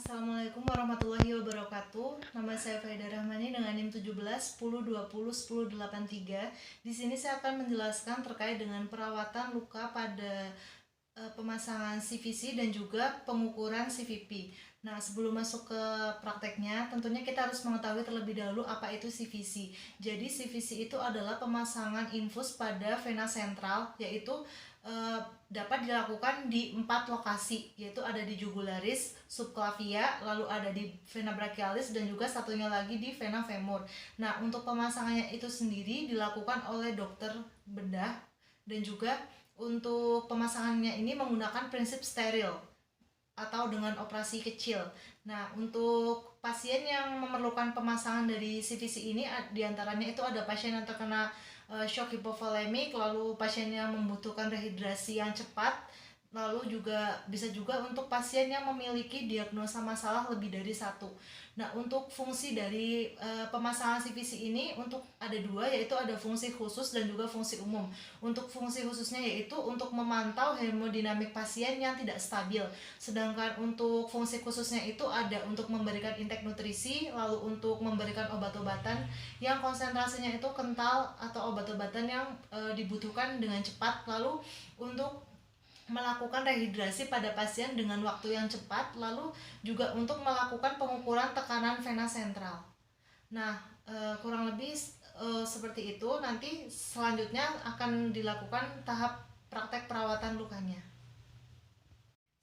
Assalamualaikum warahmatullahi wabarakatuh. Nama saya Faida Rahmani dengan NIM 17 10 20 10 83. Di sini saya akan menjelaskan terkait dengan perawatan luka pada pemasangan CVC dan juga pengukuran CVP. Nah, sebelum masuk ke prakteknya, tentunya kita harus mengetahui terlebih dahulu apa itu CVC. Jadi CVC itu adalah pemasangan infus pada vena sentral, yaitu dapat dilakukan di 4 lokasi, yaitu ada di jugularis, subclavia, lalu ada di vena brachialis, dan juga satunya lagi di vena femur. Nah, untuk pemasangannya itu sendiri dilakukan oleh dokter bedah, dan juga untuk pemasangannya ini menggunakan prinsip steril atau dengan operasi kecil. Nah, untuk pasien yang memerlukan pemasangan dari CVC ini diantaranya itu ada pasien yang terkena shock hipovolemik, lalu pasien yang membutuhkan rehidrasi yang cepat, lalu juga bisa juga untuk pasien yang memiliki diagnosa masalah lebih dari satu. Nah, untuk fungsi dari pemasangan CVC ini untuk ada dua, yaitu ada fungsi khusus dan juga fungsi umum. Untuk fungsi khususnya yaitu untuk memantau hemodinamik pasien yang tidak stabil. Sedangkan untuk fungsi khususnya itu ada untuk memberikan intake nutrisi, lalu untuk memberikan obat-obatan yang konsentrasinya itu kental atau obat-obatan yang dibutuhkan dengan cepat, lalu untuk melakukan rehidrasi pada pasien dengan waktu yang cepat, lalu juga untuk melakukan pengukuran tekanan vena sentral. Nah, kurang lebih seperti itu. Nanti selanjutnya akan dilakukan tahap praktek perawatan lukanya.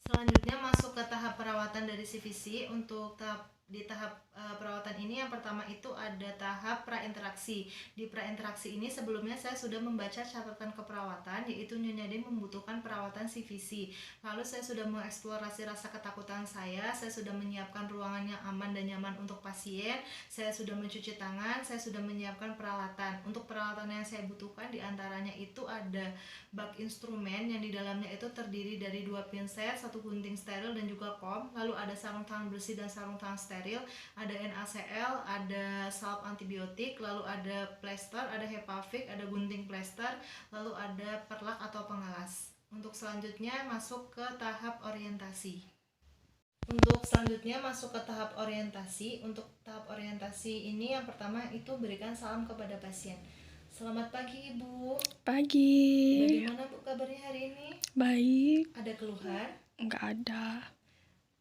Selanjutnya masuk ke tahap perawatan dari CVC. Untuk di tahap perawatan ini yang pertama itu ada tahap prainteraksi. Di prainteraksi ini sebelumnya saya sudah membaca catatan keperawatan, yaitu Nyonya D membutuhkan perawatan CVC. Lalu saya sudah mengeksplorasi rasa ketakutan saya sudah menyiapkan ruangan yang aman dan nyaman untuk pasien, saya sudah mencuci tangan, saya sudah menyiapkan peralatan. Untuk peralatan yang saya butuhkan diantaranya itu ada bak instrumen yang di dalamnya itu terdiri dari 2 pinset, 1 gunting steril dan juga kom, lalu ada sarung tangan bersih dan sarung tangan steril, ada NaCl, ada salep antibiotik, lalu ada plester, ada Hepavic, ada gunting plester, lalu ada perlak atau pengalas. Untuk selanjutnya masuk ke tahap orientasi. Untuk selanjutnya masuk ke tahap orientasi. Untuk tahap orientasi ini yang pertama itu berikan salam kepada pasien. Selamat pagi Ibu. Pagi. Bagaimana Bu kabarnya hari ini? Baik. Ada keluhan? Enggak ada.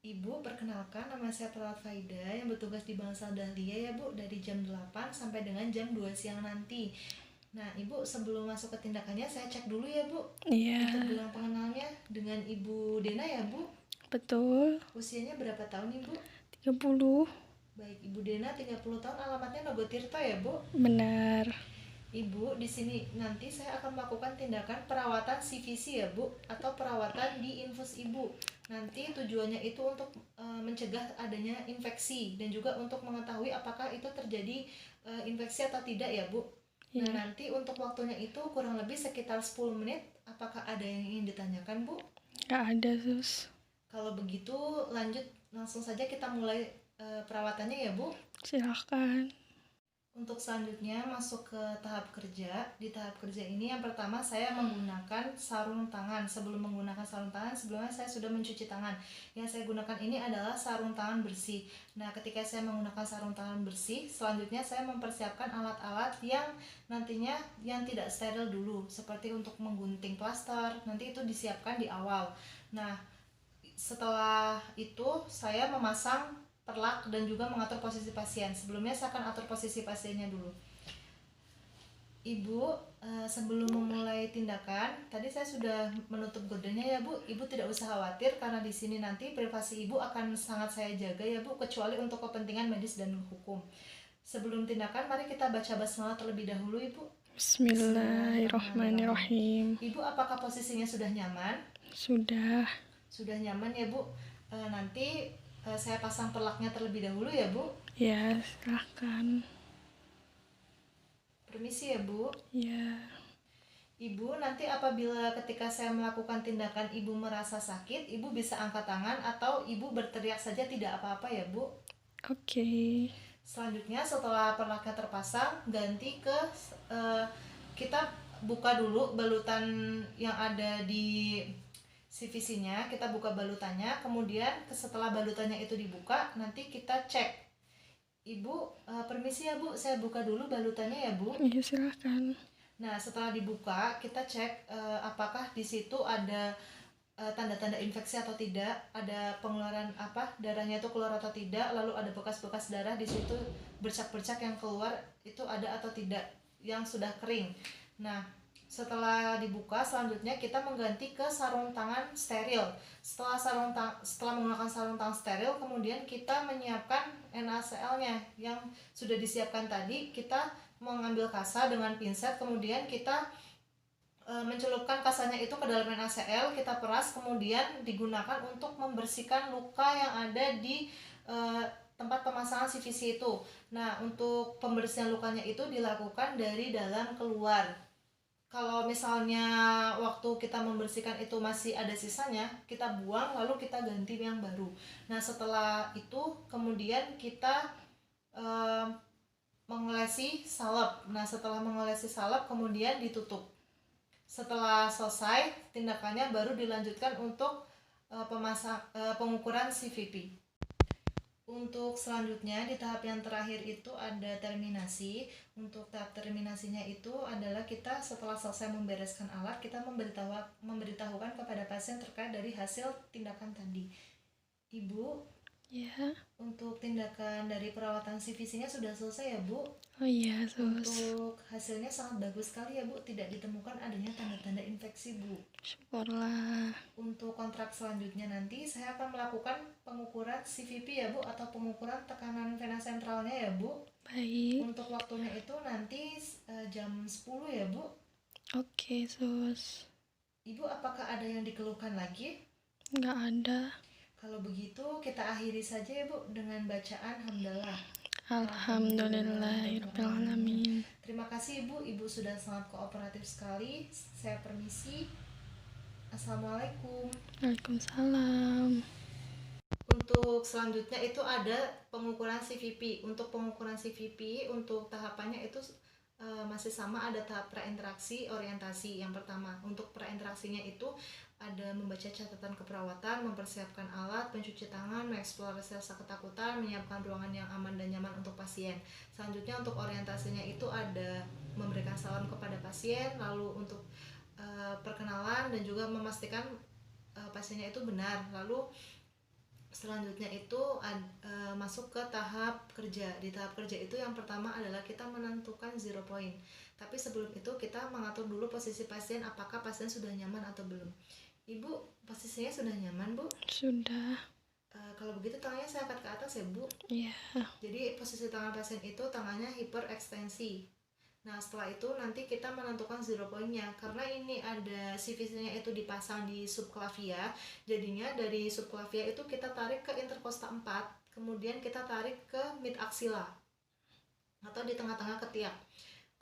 Ibu, perkenalkan, nama saya Perawat Faida yang bertugas di Bangsal Dahlia ya Bu, dari jam 8 sampai dengan jam 2 siang nanti. Nah Ibu, sebelum masuk ke tindakannya saya cek dulu ya Bu. Iya. Untuk bilang pengenalnya dengan Ibu Dena ya Bu? Betul. Usianya berapa tahun Ibu? 30. Baik, Ibu Dena 30 tahun, alamatnya Nogotirto ya Bu? Benar. Ibu, di sini nanti saya akan melakukan tindakan perawatan CVC ya Bu, atau perawatan di infus Ibu. Nanti tujuannya itu untuk mencegah adanya infeksi dan juga untuk mengetahui apakah itu terjadi infeksi atau tidak ya Bu. Nah, nanti untuk waktunya itu kurang lebih sekitar 10 menit. Apakah ada yang ingin ditanyakan Bu? Enggak ada, Sus. Kalau begitu lanjut langsung saja kita mulai perawatannya ya Bu. Silahkan. Untuk selanjutnya masuk ke tahap kerja. Di tahap kerja ini yang pertama saya menggunakan sarung tangan. Sebelum menggunakan sarung tangan, sebelumnya saya sudah mencuci tangan. Yang saya gunakan ini adalah sarung tangan bersih. Nah, ketika saya menggunakan sarung tangan bersih, selanjutnya saya mempersiapkan alat-alat yang nantinya yang tidak steril dulu, seperti untuk menggunting plaster. Nanti itu disiapkan di awal. Nah, setelah itu saya memasang perlak dan juga mengatur posisi pasien. Sebelumnya saya akan atur posisi pasiennya dulu. Ibu, sebelum memulai tindakan, tadi saya sudah menutup gordonnya ya Bu. Ibu tidak usah khawatir karena di sini nanti privasi Ibu akan sangat saya jaga ya Bu, kecuali untuk kepentingan medis dan hukum. Sebelum tindakan, mari kita baca basmalah terlebih dahulu Ibu. Bismillahirrahmanirrahim. Ibu, apakah posisinya sudah nyaman? Sudah. Sudah nyaman ya Bu. Nanti saya pasang perlaknya terlebih dahulu ya Bu. Ya, silahkan. Permisi ya Bu. Ya. Ibu, nanti apabila ketika saya melakukan tindakan Ibu merasa sakit, Ibu bisa angkat tangan atau Ibu berteriak saja tidak apa-apa ya Bu. Oke. Selanjutnya setelah perlaknya terpasang, ganti ke kita buka dulu balutan yang ada di CVC-nya, kita buka balutannya, kemudian setelah balutannya itu dibuka, nanti kita cek. Ibu, permisi ya Bu, saya buka dulu balutannya ya Bu. Iya, silahkan. Nah, setelah dibuka, kita cek apakah di situ ada tanda-tanda infeksi atau tidak, ada pengeluaran darahnya itu keluar atau tidak, lalu ada bekas-bekas darah di situ, bercak-bercak yang keluar itu ada atau tidak, yang sudah kering. Nah, setelah dibuka, selanjutnya kita mengganti ke sarung tangan steril. Setelah menggunakan sarung tangan steril, kemudian kita menyiapkan NaCl-nya yang sudah disiapkan tadi. Kita mengambil kasa dengan pinset, kemudian kita mencelupkan kasanya itu ke dalam NaCl, kita peras, kemudian digunakan untuk membersihkan luka yang ada di tempat pemasangan CVC itu. Nah, untuk pembersihan lukanya itu dilakukan dari dalam keluar. Kalau misalnya waktu kita membersihkan itu masih ada sisanya, kita buang lalu kita ganti yang baru. Nah, setelah itu kemudian kita mengolesi salep. Nah, setelah mengolesi salep kemudian ditutup. Setelah selesai tindakannya baru dilanjutkan untuk pengukuran CVP. Untuk selanjutnya di tahap yang terakhir itu ada terminasi. Untuk tahap terminasinya itu adalah kita setelah selesai membereskan alat, kita memberitahukan kepada pasien terkait dari hasil tindakan tadi. Ibu, Ya. untuk tindakan dari perawatan CVC-nya sudah selesai ya Bu? Oh iya, sus. Untuk hasilnya sangat bagus sekali ya Bu, tidak ditemukan adanya tanda-tanda infeksi Bu. Syukurlah. Untuk kontrak selanjutnya nanti saya akan melakukan pengukuran CVP ya Bu, atau pengukuran tekanan vena sentralnya ya Bu. Baik. Untuk waktunya itu nanti jam 10 ya Bu. Oke, sus. Ibu, apakah ada yang dikeluhkan lagi? Nggak ada. Kalau begitu kita akhiri saja ya Bu dengan bacaan hamdalah. Alhamdulillahirrahmanirrahim. Terima kasih Ibu sudah sangat kooperatif sekali. Saya permisi. Assalamualaikum. Waalaikumsalam. Untuk selanjutnya itu ada pengukuran CVP. Untuk pengukuran CVP untuk tahapannya itu masih sama, ada tahap prainteraksi, orientasi. Yang pertama, untuk prainteraksinya itu ada membaca catatan keperawatan, mempersiapkan alat, mencuci tangan, mengeksplorasi rasa ketakutan, menyiapkan ruangan yang aman dan nyaman untuk pasien. Selanjutnya untuk orientasinya itu ada memberikan salam kepada pasien, lalu untuk perkenalan dan juga memastikan pasiennya itu benar. Lalu selanjutnya itu masuk ke tahap kerja. Di tahap kerja itu yang pertama adalah kita menentukan 0 point. Tapi sebelum itu kita mengatur dulu posisi pasien, apakah pasien sudah nyaman atau belum. Ibu, posisinya sudah nyaman Bu? Sudah. Kalau begitu tangannya saya angkat ke atas ya Bu. Iya. Jadi posisi tangan pasien itu tangannya hiperekstensi. Nah, setelah itu nanti kita menentukan 0 point-nya. Karena ini ada CVC-nya itu dipasang di subclavia, jadinya dari subclavia itu kita tarik ke intercosta 4, kemudian kita tarik ke mid axilla atau di tengah-tengah ketiak.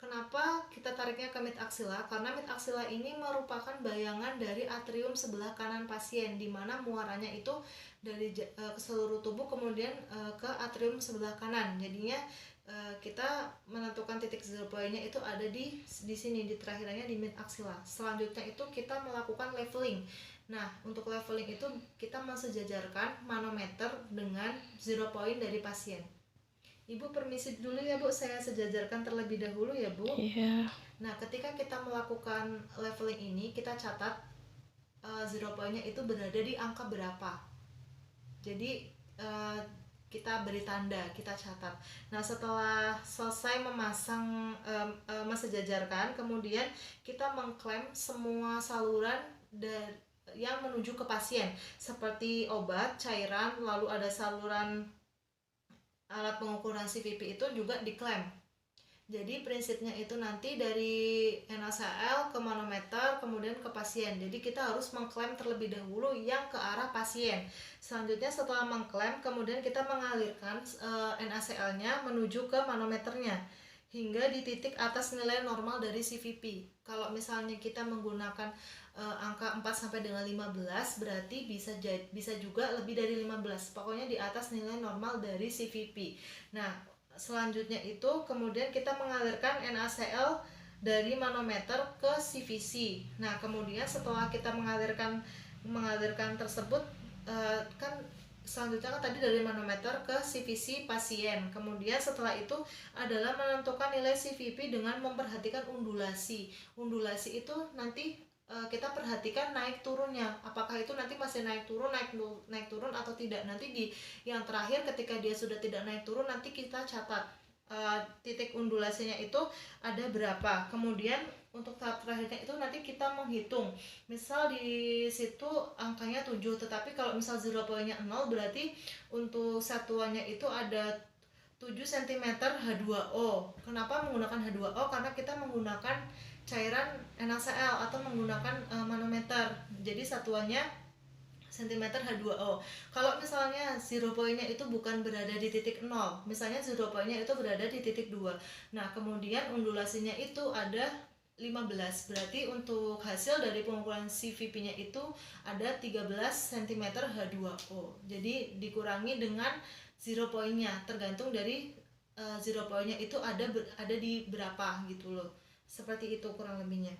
Kenapa kita tariknya ke mid axilla? Karena mid axilla ini merupakan bayangan dari atrium sebelah kanan pasien, di mana muaranya itu dari ke seluruh tubuh kemudian ke atrium sebelah kanan. Jadinya kita menentukan titik 0 point-nya itu ada di sini, di terakhirannya di mid axilla. Selanjutnya itu kita melakukan leveling. Nah, untuk leveling itu kita mensejajarkan manometer dengan 0 point dari pasien. Ibu permisi dulu ya Bu, saya sejajarkan terlebih dahulu ya Bu. Iya. Nah, ketika kita melakukan leveling ini, kita catat 0 point-nya itu berada di angka berapa. Jadi kita beri tanda, kita catat. Nah, setelah selesai memasang mensejajarkan, kemudian kita mengklaim semua saluran yang menuju ke pasien, seperti obat, cairan, lalu ada saluran alat pengukuran CVP itu juga diklaim. Jadi prinsipnya itu nanti dari NaCl ke manometer kemudian ke pasien. Jadi kita harus mengklaim terlebih dahulu yang ke arah pasien. Selanjutnya setelah mengklaim kemudian kita mengalirkan NaCl-nya menuju ke manometernya hingga di titik atas nilai normal dari CVP. Kalau misalnya kita menggunakan angka 4 sampai dengan 15 berarti bisa juga lebih dari 15. Pokoknya di atas nilai normal dari CVP. Nah, selanjutnya itu kemudian kita mengalirkan NaCl dari manometer ke CVC. Nah, kemudian setelah kita mengalirkan mengalirkan tersebut kan selanjutnya kan tadi dari manometer ke CVC pasien. Kemudian setelah itu adalah menentukan nilai CVP dengan memperhatikan undulasi. Undulasi itu nanti kita perhatikan naik turunnya, apakah itu nanti masih naik turun atau tidak. Nanti di yang terakhir ketika dia sudah tidak naik turun, nanti kita catat titik undulasinya itu ada berapa. Kemudian untuk tahap terakhirnya itu nanti kita menghitung, misal di situ angkanya 7, tetapi kalau misal 0.nya 0 berarti untuk satuannya itu ada 7 cm H2O. Kenapa menggunakan H2O? Karena kita menggunakan cairan NaCl atau menggunakan manometer. Jadi satuannya cm H2O. Kalau misalnya 0.nya itu bukan berada di titik 0, misalnya 0.nya itu berada di titik 2. Nah, kemudian undulasinya itu ada 15. Berarti untuk hasil dari pengukuran CVP-nya itu ada 13 cm H2O. Jadi dikurangi dengan 0.nya, tergantung dari 0.nya itu ada di berapa gitu loh. Seperti itu kurang lebihnya.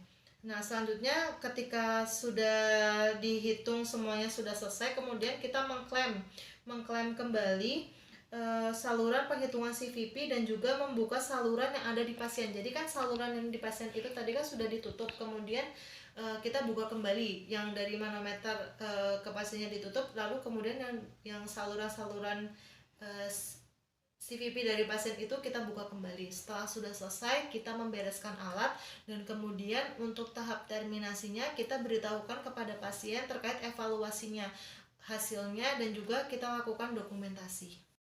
Nah, selanjutnya ketika sudah dihitung semuanya sudah selesai, kemudian kita mengklaim kembali saluran penghitungan CVP dan juga membuka saluran yang ada di pasien. Jadi kan saluran yang di pasien itu tadi kan sudah ditutup, kemudian kita buka kembali yang dari manometer ke pasiennya ditutup, lalu kemudian yang saluran-saluran CVP dari pasien itu kita buka kembali. Setelah sudah selesai, kita membereskan alat dan kemudian untuk tahap terminasinya kita beritahukan kepada pasien terkait evaluasinya, hasilnya, dan juga kita lakukan dokumentasi.